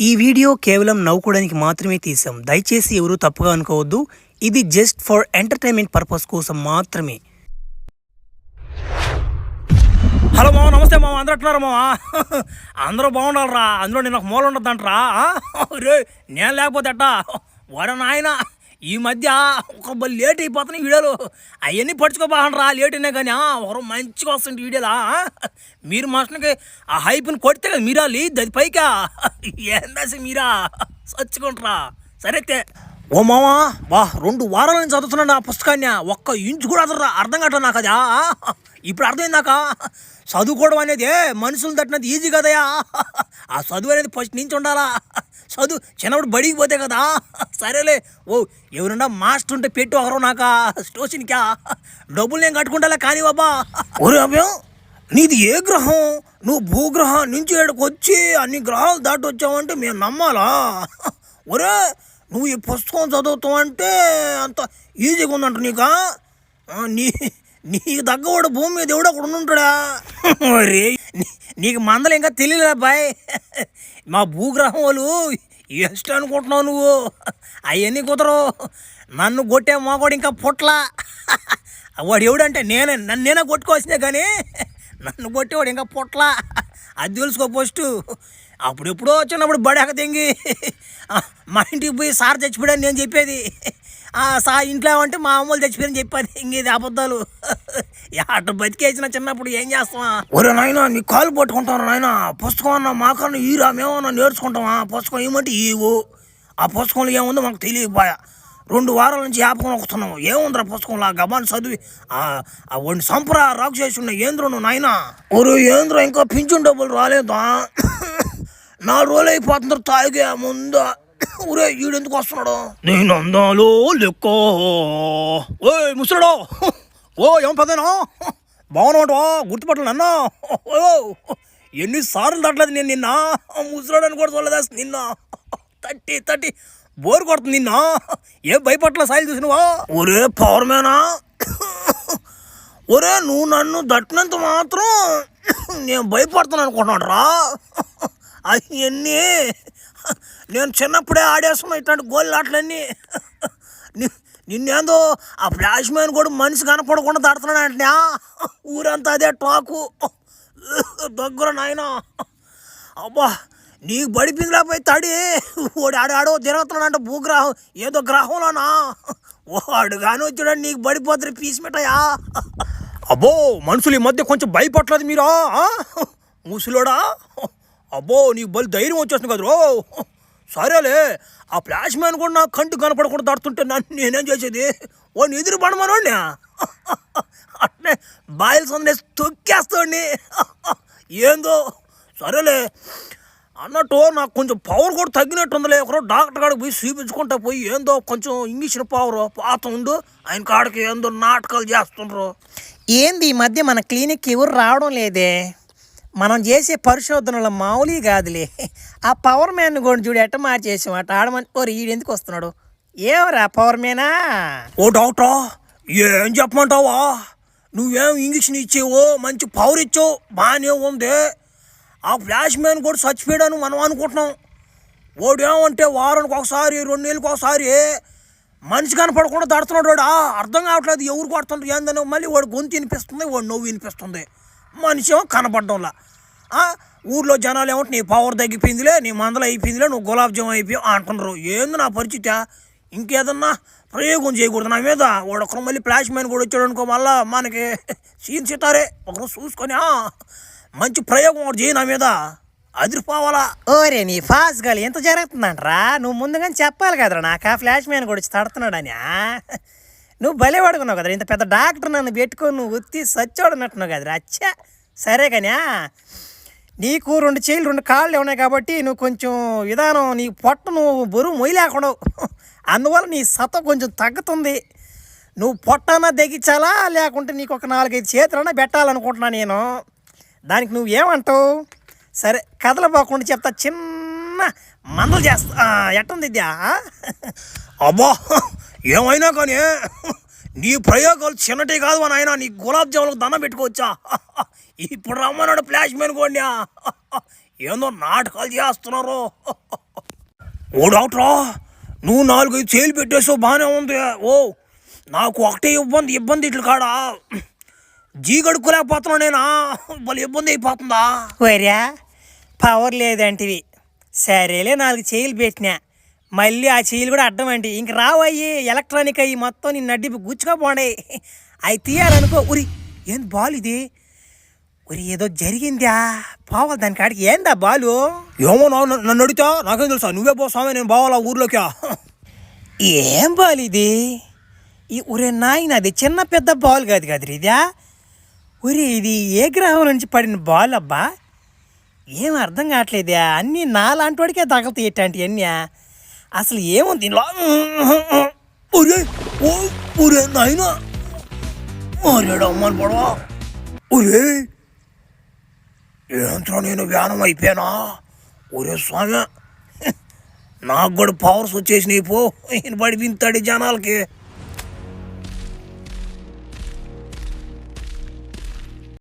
ఈ వీడియో కేవలం నవ్వుకోవడానికి మాత్రమే తీసాం. దయచేసి ఎవరు తప్పుగా అనుకోవద్దు. ఇది జస్ట్ ఫర్ ఎంటర్టైన్మెంట్ పర్పస్ కోసం మాత్రమే. హలో మామ, నమస్తే మామ. అందరూ అంటున్నారు మామ, అందరూ బాగుండాలరా. అందులో నేను ఒక మూల ఉండద్దంటరా. రే నేను లేకపోతే అట్టా వర నాయన. ఈ మధ్య ఒక లేట్ అయిపోతున్నాయి వీడియోలు. అవన్నీ పడుచుకోబాగండ్రా, లేట్ అయినా కానీ ఒకరు మంచిగా వస్తుంది వీడియోలా. మీరు మనుషులకి ఆ హైప్ని కొడితే కదా మీరా లేదు అది పైకా. ఏందాసి మీరా చచ్చుకుంటారా. సరే ఓ మామా, 2 వారాల నుంచి చదువుతున్నాను ఆ పుస్తకాన్ని. ఒక్క ఇంచు కూడా అర్థం కావట్లేదు నాకు అది. ఇప్పుడు అర్థమైందాక చదువుకోవడం అనేది మనుషులు తట్టినది ఈజీ కదయా. ఆ చదువు అనేది ఫస్ట్ నుంచి ఉండాలా. చదువు చిన్నప్పుడు బడికి పోతే కదా. సరేలే, ఎవరన్నా మాస్టర్ ఉంటే పెట్టి ఒకరు నాకు స్టేషన్కా డబ్బులు నేను కట్టుకుంటా కానీ బాబా. ఒరే అభ్యం, నీది ఏ గ్రహం? నువ్వు భూగ్రహం నుంచి ఏడుకు వచ్చి అన్ని గ్రహాలు దాటి వచ్చావంటే మేము నమ్మాలా? ఒరే నువ్వు ఈ పుస్తకం చదువుతావంటే అంత ఈజీగా ఉందంట నీకా? నీకు తగ్గవాడు భూమి మీద ఎవడో ఒకడు ఉంటాడా? రే నీకు మందలు ఇంకా తెలియలే బాయ్. మా భూగ్రహం వాళ్ళు ಎಷ್ಟು అనుకుంటున్నావు నువ్వు? అవన్నీ కుదరవు. నన్ను కొట్టే మాకోడు ఇంకా పుట్లా. వాడు ఎవడంటే నేనే కొట్టుకోవాల్సిందే కానీ నన్ను కొట్టేవాడు ఇంకా పుట్లా. అది తెలుసుకో ఫస్ట్. అప్పుడెప్పుడో వచ్చినప్పుడు బడాక తెంగి మా ఇంటికి పోయి సార్ చచ్చిపోయాడని నేను చెప్పేది. ఇంట్లో అంటే మా అమ్మలు చచ్చిపోయారని చెప్పేది. ఇంకేది అబద్ధాలు. అటు బతికేసిన చిన్నప్పుడు ఏం చేస్తావా? ఒరే నాయన, నీ కాలు పట్టుకుంటాను నాయన. పుస్తకం అన్నా మాకన్నా ఈరా, మేమన్నా నేర్చుకుంటామా? పుస్తకం ఏమంటే ఈవు. ఆ పుస్తకంలో ఏముందో మాకు తెలియకపోయా. 2 వారాల నుంచి యాపకం వస్తున్నాము. ఏముందిరా పుస్తకంలో? గబాన్ని చదివి వాడిని సంపరా రాకు చేసి ఉన్నాయి. ఏంద్ర నువ్వు నాయన? ఒరే ఏంద్ర, ఇంకా పింఛన్ డబ్బులు రాలేదా? 4 రోజులు అయిపోతున్నారు తాగే ముందు. ఊరే ఈడెందుకు వస్తున్నాడు? నేను అందాలో లెక్కో. ఓ ముసలాడో, ఏం పదేనా? బాగున్నావా? గుర్తుపట్టలేదు అన్నా. ఎన్నిసార్లు తట్టలేదు నేను నిన్న. ముసలాడని కూడా చూడలేదు నిన్న. తట్టి బోరు కొడుతుంది నిన్న. ఏం భయపట్ల సాయిలు చూసినవా? ఒరే పవర్మేనా? ఒరే నువ్వు నన్ను దట్టినంత మాత్రం నేను భయపడుతున్నాను అనుకుంటున్నాడు రా. అవన్నీ నేను చిన్నప్పుడే ఆడేస్తున్నా ఇట్లాంటి గోళ్ళు ఆటలన్నీ. నిన్నేందో ఆ ఫ్లాష్ మ్యాన్ కూడా మనిషి కనపడకుండా దాడుతున్నాడు అంటే ఊరంతా అదే టాకు. దగ్గర నాయన. అబ్బా నీకు బడిపిందిలా పోయి తడి వాడు ఆడాడో తిరుగుతున్నాడంట. భూగ్రహం ఏదో గ్రహంలోనా వాడు కానీ వచ్చాడని నీకు బడిపోతుంది పీస్ మిఠాయా. అబ్బో మనుషులు ఈ మధ్య కొంచెం భయపడలేదు మీరా ముసలోడా. అబ్బో నీకు బలి ధైర్యం వచ్చేస్తుంది కదరో. సరేలే, ఆ ఫ్లాష్ మ్యాన్ కూడా నాకు కంటి కనపడకుండా దాడుతుంటే నన్ను నేనేం చేసేది? వాడిని ఎదురు పడమనోడిని అట్నే బాయిల్స్ అందరేసి తొక్కేస్తాడిని. ఏందో సరేలే అన్నట్టు నాకు కొంచెం పవర్ కూడా తగ్గినట్టుందిలే. ఒకరో డాక్టర్ కాడికి పోయి చూపించుకుంటా పోయి ఏందో కొంచెం ఇంగ్లీష్ పవర్ పాత ఉండు. ఆయన కాడికి ఏందో నాటకాలు చేస్తుండ్రు. ఏంది ఈ మధ్య మన క్లినిక్ ఎవరు రావడం లేదే? మనం చేసే పరిశోధనలు మామూలు కాదులే. ఆ పవర్ మ్యాన్ కూడా చూడు ఎట్ట మార్చేసాం. అట ఆడమని ఓరి ఈడెందుకు వస్తున్నాడు? ఏమరా పవర్ మ్యానా? ఓ డాక్టరా, ఏం చెప్పమంటావా? నువ్వేం ఇంజక్షన్ ఇచ్చేవో, మంచి పవర్ ఇచ్చావు, బాగానే ఉంది. ఆ ఫ్లాష్ మ్యాన్ కూడా చచ్చిపోయాడని మనం అనుకుంటున్నాం. వాడు ఏమంటే వారానికి ఒకసారి 2 నెలలకు ఒకసారి మనిషి కనపడకుండా దాడుతున్నాడు. వాడు అర్థం కావట్లేదు ఎవరు కొడుతుండ్రు ఏందని. మళ్ళీ వాడు గొంతు వినిపిస్తుంది, వాడు నవ్వు వినిపిస్తుంది. మనిషి ఏమో కనపడడంలా. ఊర్లో జనాలు ఏమంటే నీ పవర్ తగ్గిపోయిందిలే, నీ మందలు అయిపోయిందిలే, నువ్వు గులాబ్ జామ్ అయిపోయావు అంటున్నారు. ఏంది నా పరిస్థితి? ఇంకేదన్నా ప్రయోగం చేయకూడదు నా మీద. వాడు ఒకరు మళ్ళీ ఫ్లాష్ మ్యాన్ కూడా వచ్చాడు అనుకో, మళ్ళా మనకి సీన్ సితారే ఒకరు చూసుకొని మంచి ప్రయోగం ఒకటి చేయి నా మీద. అదిరిపోవాలా? ఓరే నీ ఫాస్ట్ గాలి ఎంత జరుగుతుందంటరా? నువ్వు ముందుగానే చెప్పాలి కదరా నాకు ఆ ఫ్లాష్ మ్యాన్ కూడా వచ్చి తడుతున్నాడని. నువ్వు భలే పడుకున్నావు కదరా. ఇంత పెద్ద డాక్టర్ నన్ను పెట్టుకొని నువ్వు ఉత్తి సచ్చోడనట్టున్నావు కదరా. అచ్చా సరే కానీ నీకు 2 చేతులు 2 కాళ్ళు ఉన్నాయి కాబట్టి నువ్వు కొంచెం విధానం, నీ పొట్ట నువ్వు బరువు మొయ్యలేకుండా, అందువల్ల నీ సత్తా కొంచెం తగ్గుతుంది. నువ్వు పొట్టన్నా తగ్గించాలా లేకుంటే నీకు ఒక 4-5 చేతులన్నా పెట్టాలనుకుంటున్నా నేను. దానికి నువ్వు ఏమంటావు? సరే కదలపోకుండా చెప్తా, చిన్న మందలు చేస్తా. ఎట్టుంది ఇద్యా? అబ్బా ఏమైనా కానీ నీ ప్రయోగాలు చిన్నటి కాదు అని ఆయన. నీ గులాబ్ జాములకు దండం పెట్టుకోవచ్చా? ఇప్పుడు రమ్మన్నాడు ఫ్లాష్ మ్యాన్ కూడా. ఏందో నాటకాలు చేస్తున్నారు. ఓ డాక్టరా, నువ్వు 4-5 చేలు పెట్టేసావు, బాగానే ఉంది. ఓ నాకు ఒకటే ఇబ్బంది ఇట్లు కాడా జీగడుకోలేకపోతున్నా నేనా, వాళ్ళు ఇబ్బంది అయిపోతుందా. వరియా పవర్ లేదంటివి, సరేలే 4 చేయిలు పెట్టినా, మళ్ళీ ఆ చేయిలు కూడా అడ్డం అండి ఇంక రావయ్యి, ఎలక్ట్రానిక్ అయ్యి మొత్తం నేను నడ్డి గుచ్చుకోపోండి. అవి తీయాలనుకో. ఉరి ఏంది బాల్ ఇది, ఉరి ఏదో జరిగిందా, పోవాలి దాని కాడికి. ఏందా బాలు? ఏమో నన్ను అడిగితే నాకేం తెలుసా, నువ్వే పోసామే, నేను బావాలా ఊర్లోకి. ఏం బాల్ ఇది? ఈ ఒరే నాయన, అది చిన్న పెద్ద బాల్ కాదు కదరా ఇదా. ఒరే ఇది ఏ గ్రహం నుంచి పడిన బాల్ అబ్బా, ఏం అర్థం కావట్లేదా. అన్నీ నాలాంటి వాడికే తగలుతాయి ఇట్లాంటి అన్నీ. అసలు ఏముంది ఇలా. ఒరే ఓ ఒరే నాయనా, అమ్మని పడవా. ఒరే ఏంట్రా నేను వ్యానం అయిపోయానా. ఒరే స్వామి, నాకు కూడా పవర్స్ వచ్చేసినాయి పో, ఈయన పడి వింతాడు జనాలకి.